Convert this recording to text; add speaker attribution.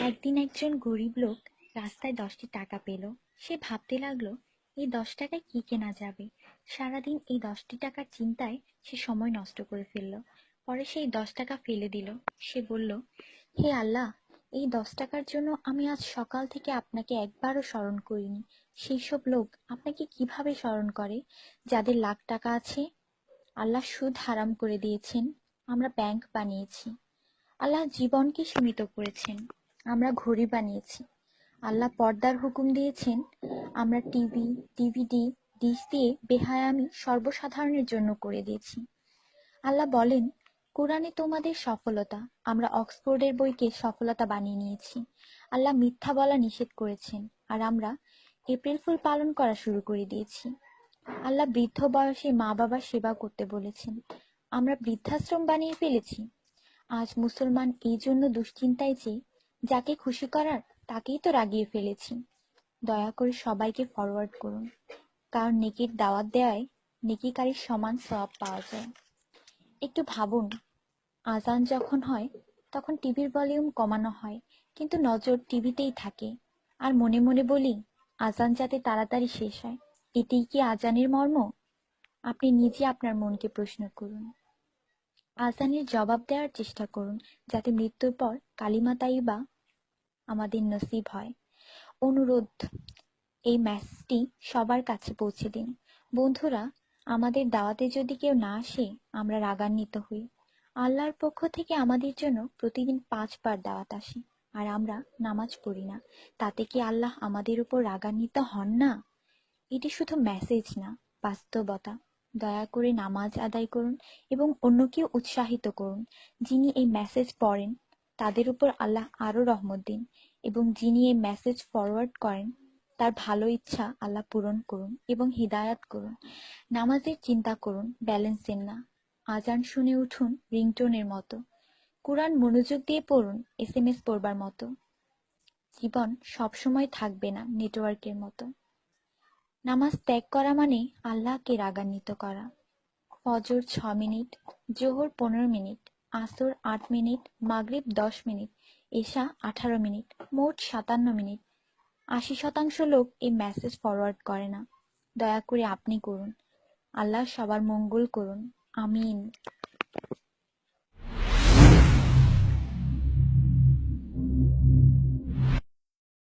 Speaker 1: একদিন একজন গরিব লোক রাস্তায় 10টি টাকা পেল। সে ভাবতে লাগলো, এই 10 টাকায় কি কেনা যাবে। সারাদিন এই 10টি টাকার চিন্তায় সে সময় নষ্ট করে ফেলল। পরে সেই 10 টাকা ফেলে দিল। সে বলল, হে আল্লাহ, এই 10 টাকার জন্য আমি আজ সকাল থেকে আপনাকে একবারও স্মরণ করিনি। সেই সব লোক আপনাকে কিভাবে স্মরণ করে যাদের লাখ টাকা আছে? আল্লাহ সুদ হারাম করে দিয়েছেন, আমরা ব্যাংক বানিয়েছি। আল্লাহ জীবনকে সীমিত করেছেন, আমরা ঘড়ি বানিয়েছি। আল্লাহ পর্দার হুকুম দিয়েছেন, আমরা টিভি, ডিভিডি, ডিশ দিয়ে বেহায়ামি সর্বসাধারণের জন্য করে দিয়েছি। আল্লাহ বলেন, কোরআনে তোমাদের সফলতা, আমরা অক্সফোর্ডের বইকে সফলতা বানিয়ে নিয়েছি। আল্লাহ মিথ্যা বলা নিষেধ করেছেন, আর আমরা এপ্রিল ফুল পালন করা শুরু করে দিয়েছি। আল্লাহ বৃদ্ধ বয়সে মা বাবার সেবা করতে বলেছেন, আমরা বৃদ্ধাশ্রম বানিয়ে ফেলেছি। আজ মুসলমান এই জন্য দুশ্চিন্তায় যে যাকে খুশি করার তাকেই তো রাগিয়ে ফেলেছি। দয়া করে সবাইকে ফরওয়ার্ড করুন, কারণ নেকির দাওয়াত দেওয়ায় নেকিকারীর সমান সওয়াব পাওয়া যায়। একটু ভাবুন, আজান যখন হয় তখন টিভির ভলিউম কমানো হয়, কিন্তু নজর টিভিতেই থাকে। আর মনে মনে বলি, আজান যাতে তাড়াতাড়ি শেষ হয়। এটাই কি আজানের মর্ম? আপনি নিজে আপনার মনকে প্রশ্ন করুন। আজানের জবাব দেওয়ার চেষ্টা করুন, যাতে মৃত্যুর পর কালিমা তাইয়্যিবা আমাদের নসিব হয়। অনুরোধ, এই মেসেজটি সবার কাছে পৌঁছে দিন। বন্ধুরা, আমাদের দাওয়াতে যদি কেউ না আসে, আমরা রাগান্বিত হই। আল্লাহর পক্ষ থেকে আমাদের জন্য প্রতিদিন 5 বার দাওয়াত আসে, আর আমরা নামাজ পড়ি না। তাতে কি আল্লাহ আমাদের উপর রাগান্বিত হন না? এটি শুধু মেসেজ না, বাস্তবতা। দয়া করে নামাজ আদায় করুন এবং অন্যকেও উৎসাহিত করুন। যিনি এই মেসেজ পড়েন তাদের উপর আল্লাহ আরো রহমত দিন, এবং যিনি এই মেসেজ ফরওয়ার্ড করেন তার ভালো ইচ্ছা আল্লাহ পূরণ করুন এবং হিদায়াত করুন। নামাজের চিন্তা করুন, ব্যালেন্সের না। আজান শুনে উঠুন রিংটোনের মতো। কুরআন মনোযোগ দিয়ে পড়ুন, SMS পড়বার মতো। জীবন সবসময় থাকবে না নেটওয়ার্কের মতো। নামাজ ত্যাগ করা মানে আল্লাহকে রাগান্বিত করা। ফজর 6 মিনিট, জোহর 15 মিনিট, আসর 8 মিনিট, মাগরিব 10 মিনিট, এশা 18 মিনিট, মোট 57 মিনিট। 80% লোক এই মেসেজ ফরওয়ার্ড করে না। দয়া করে আপনি করুন। আল্লাহ সবার মঙ্গল করুন। আমিন।